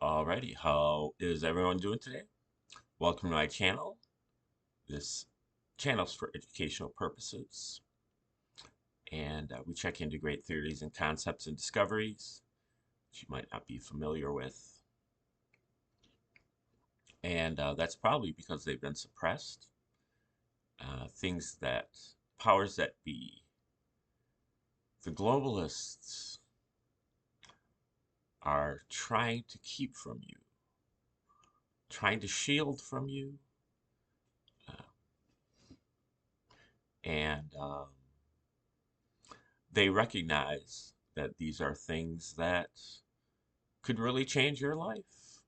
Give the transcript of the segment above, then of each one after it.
Alrighty, how is everyone doing today? Welcome to my channel. This channel's for educational purposes, and we check into great theories and concepts and discoveries that you might not be familiar with. And that's probably because they've been suppressed. Things that powers that be, the globalists, are trying to keep from you, trying to shield from you, uh, and they recognize that these are things that could really change your life,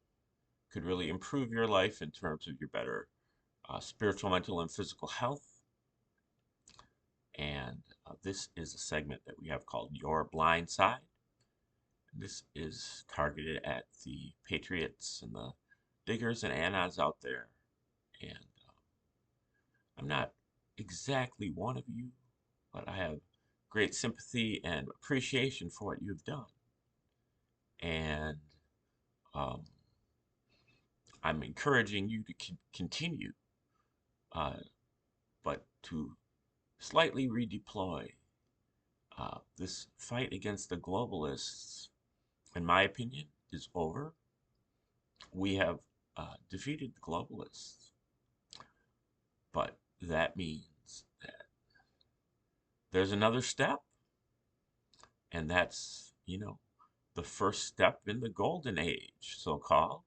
could really improve your life in terms of your better spiritual, mental, and physical health. And this is a segment that we have called Your Blind Side. This is targeted at the patriots and the diggers and annas out there. And I'm not exactly one of you, but I have great sympathy and appreciation for what you've done. And um, I'm encouraging you to continue, uh, but to slightly redeploy. This fight against the globalists, in my opinion, is over. We have defeated the globalists, but that means that there's another step, and that's, the first step in the golden age, so called.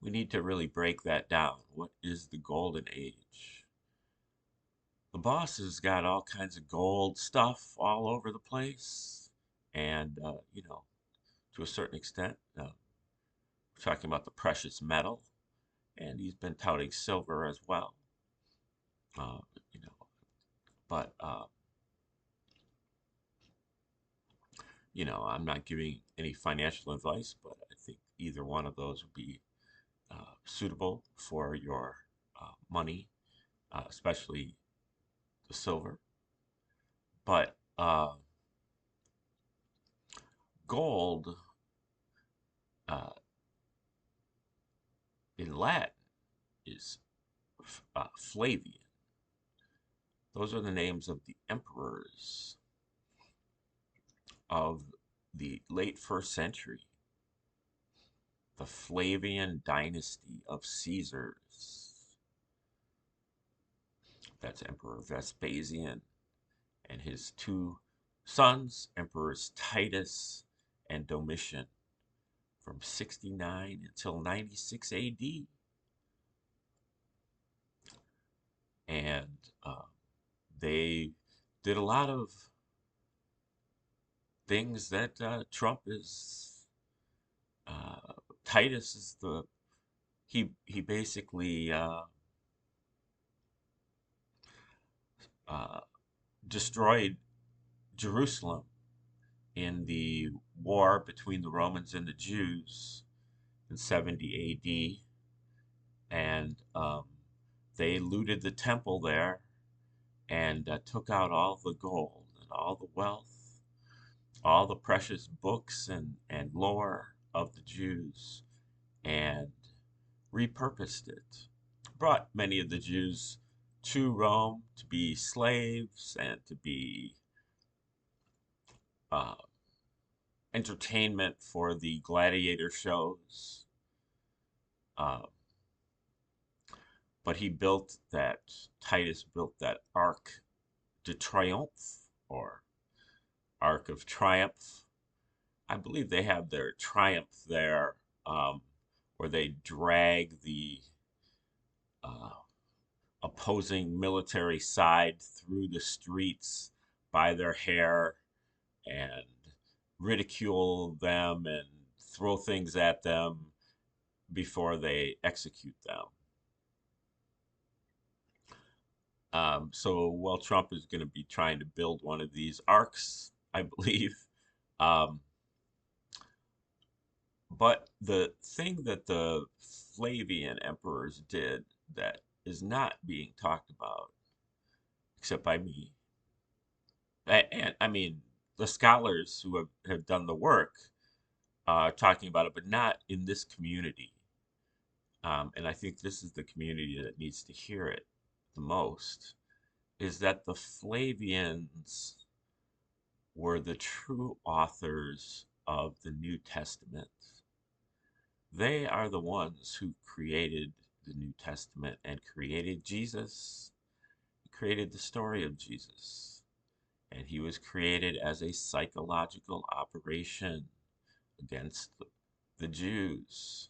We need to really break that down. What is the golden age? The boss has got all kinds of gold stuff all over the place. And, to a certain extent, we're talking about the precious metal. And he's been touting silver as well. Uh, you know, but I'm not giving any financial advice, but I think either one of those would be suitable for your money, especially the silver. But gold uh, in Latin is Flavian. Those are the names of the emperors of the late first century, the Flavian dynasty of Caesars. That's Emperor Vespasian and his two sons, Emperors Titus and Domitian, from 69 until 96 AD. And they did a lot of things that Trump is. Titus is he basically uh, destroyed Jerusalem in the war between the Romans and the Jews in 70 AD, and they looted the temple there and took out all the gold and all the wealth, all the precious books and lore of the Jews, and repurposed it. Brought many of the Jews to Rome to be slaves and to be uh, entertainment for the gladiator shows. Uh, but Titus built that Arc de Triomphe, or Arc of Triumph. I believe they have their triumph there, where they drag the uh, opposing military side through the streets by their hair and ridicule them and throw things at them before they execute them. So Trump is going to be trying to build one of these arcs, I believe. Um, but the thing that the Flavian emperors did that is not being talked about, except by me, and I mean, the scholars who have done the work, talking about it, but not in this community. And I think this is the community that needs to hear it the most, is that the Flavians were the true authors of the New Testament. They are the ones who created the New Testament and created Jesus, created the story of Jesus. And he was created as a psychological operation against the Jews.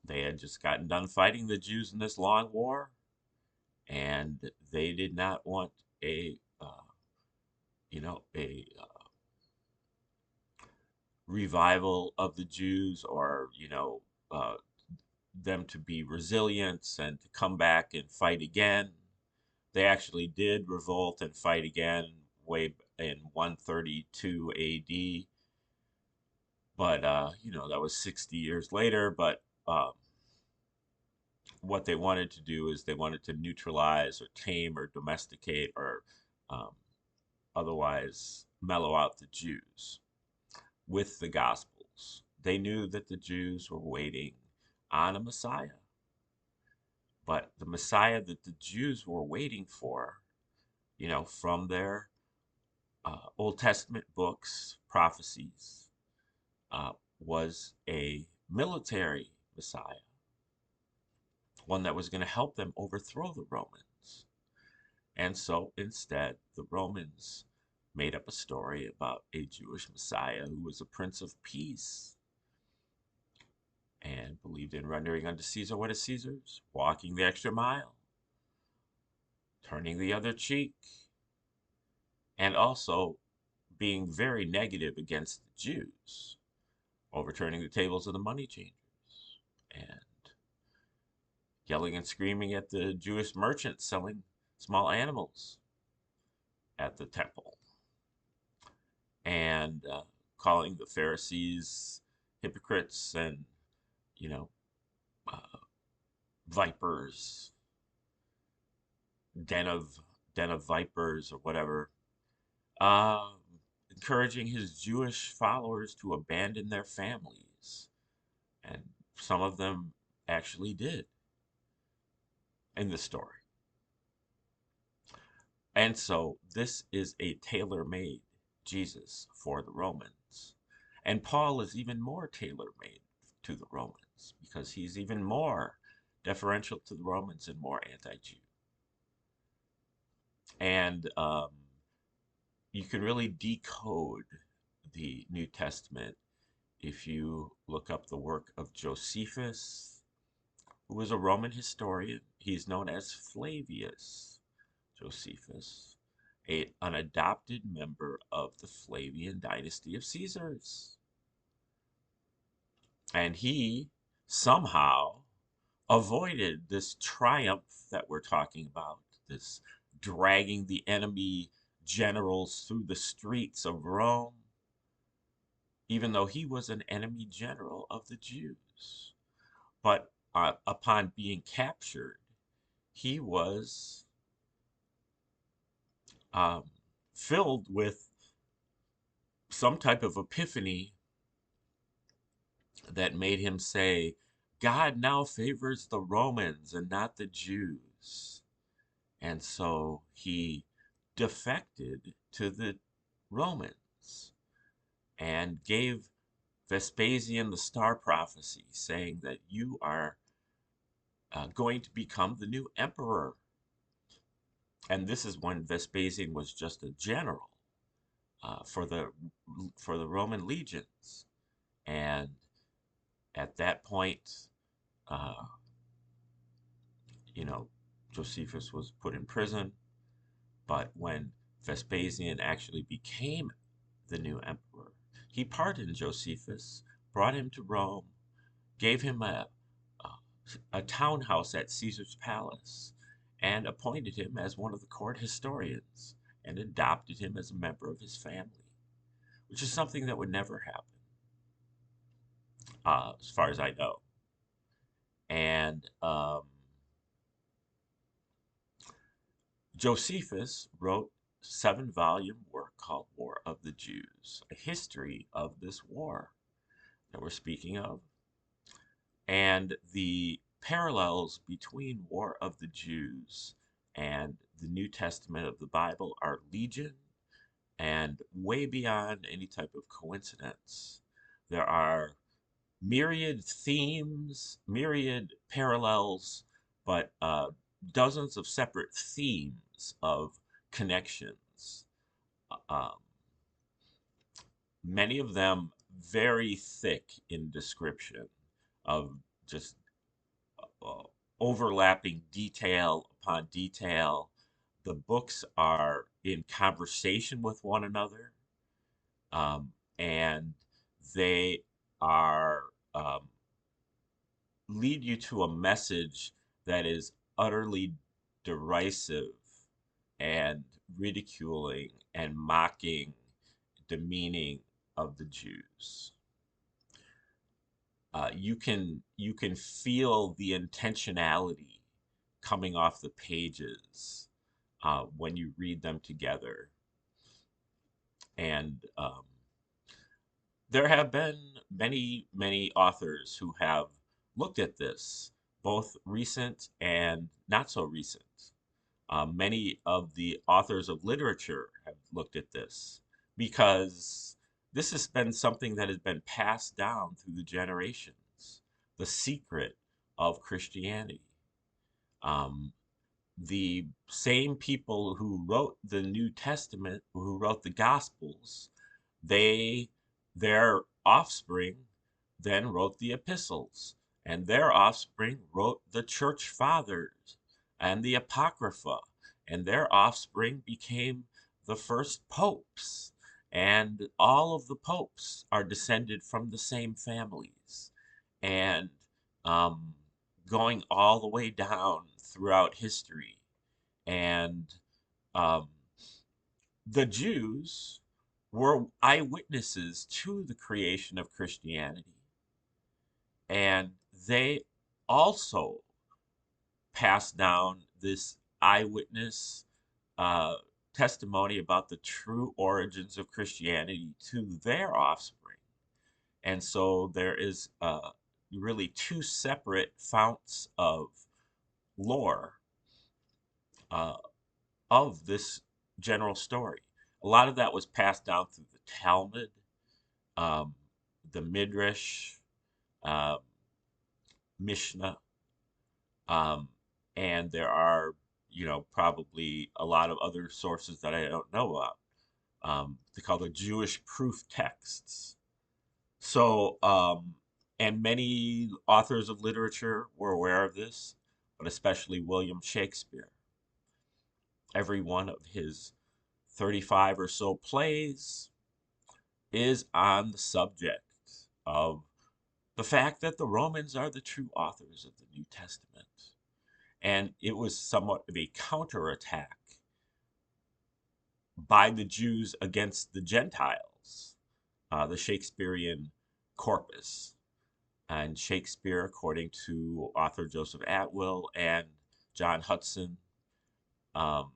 They had just gotten done fighting the Jews in this long war, and they did not want a revival of the Jews, or them to be resilient and to come back and fight again. They actually did revolt and fight again way in 132 AD, but that was 60 years later. But what they wanted to do is they wanted to neutralize or tame or domesticate or um, otherwise mellow out the Jews with the Gospels. They knew that the Jews were waiting on a Messiah, but the Messiah that the Jews were waiting for, from their Old Testament books, prophecies, was a military Messiah, one that was going to help them overthrow the Romans. And so instead, the Romans made up a story about a Jewish Messiah who was a Prince of Peace and believed in rendering unto Caesar what is Caesar's, walking the extra mile, turning the other cheek, and also being very negative against the Jews, overturning the tables of the money changers, and yelling and screaming at the Jewish merchants selling small animals at the temple, and calling the Pharisees hypocrites and, you know, uh, vipers, den of vipers or whatever, uh, encouraging his Jewish followers to abandon their families, and some of them actually did in the story. And so this is a tailor-made Jesus for the Romans. And Paul is even more tailor-made to the Romans because he's even more deferential to the Romans and more anti-Jew. And you can really decode the New Testament if you look up the work of Josephus, who was a Roman historian. He's known as Flavius Josephus, an adopted member of the Flavian dynasty of Caesars. And he somehow avoided this triumph that we're talking about, this dragging the enemy generals through the streets of Rome, even though he was an enemy general of the Jews. But upon being captured, he was filled with some type of epiphany that made him say, God now favors the Romans and not the Jews. And so he defected to the Romans and gave Vespasian the star prophecy, saying that you are going to become the new emperor. And this is when Vespasian was just a general for the Roman legions. And at that point, uh, Josephus was put in prison. But when Vespasian actually became the new emperor, he pardoned Josephus, brought him to Rome, gave him a townhouse at Caesar's palace, and appointed him as one of the court historians, and adopted him as a member of his family, which is something that would never happen, as far as I know. And Josephus wrote 7-volume work called War of the Jews, a history of this war that we're speaking of. And the parallels between War of the Jews and the New Testament of the Bible are legion and way beyond any type of coincidence. There are myriad themes, myriad parallels, but dozens of separate themes of connections. Um, Many of them very thick in description of just uh, overlapping detail upon detail. The books are in conversation with one another, and they are lead you to a message that is utterly derisive and ridiculing and mocking, demeaning of the Jews. You can feel the intentionality coming off the pages when you read them together, and there have been many authors who have looked at this, both recent and not so recent. Many of the authors of literature have looked at this because this has been something that has been passed down through the generations, the secret of Christianity. Um, the same people who wrote the New Testament, who wrote the Gospels, they their offspring then wrote the epistles, and their offspring wrote the church fathers and the apocrypha, and their offspring became the first popes, and all of the popes are descended from the same families, and um, going all the way down throughout history. And um, the Jews were eyewitnesses to the creation of Christianity, and they also passed down this eyewitness uh, testimony about the true origins of Christianity to their offspring. And so there is really two separate founts of lore uh, of this general story. A lot of that was passed down through the Talmud, um, the Midrash, um, Mishnah, um, and there are, probably a lot of other sources that I don't know about. They call the Jewish proof texts. So, and many authors of literature were aware of this, but especially William Shakespeare. Every one of his 35 or so plays is on the subject of the fact that the Romans are the true authors of the New Testament. And it was somewhat of a counterattack by the Jews against the Gentiles, the Shakespearean corpus. And Shakespeare, according to author Joseph Atwill and John Hudson, um,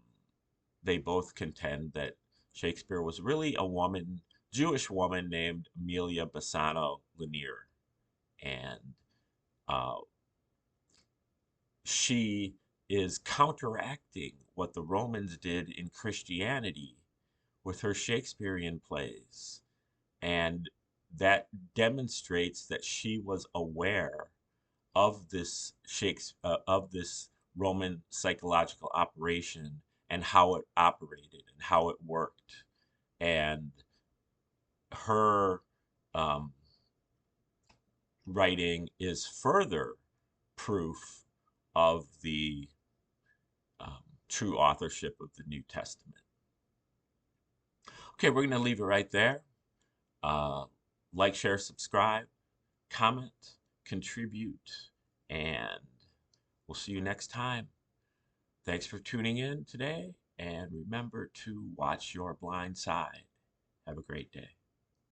they both contend that Shakespeare was really a woman, Jewish woman named Amelia Bassano Lanier. And uh, she is counteracting what the Romans did in Christianity with her Shakespearean plays. And that demonstrates that she was aware of this Roman psychological operation and how it operated and how it worked. And her um, writing is further proof of the true authorship of the New Testament. Okay, we're going to leave it right there. Uh, like, share, subscribe, comment, contribute, and we'll see you next time. Thanks for tuning in today, and remember to watch your blind side. Have a great day.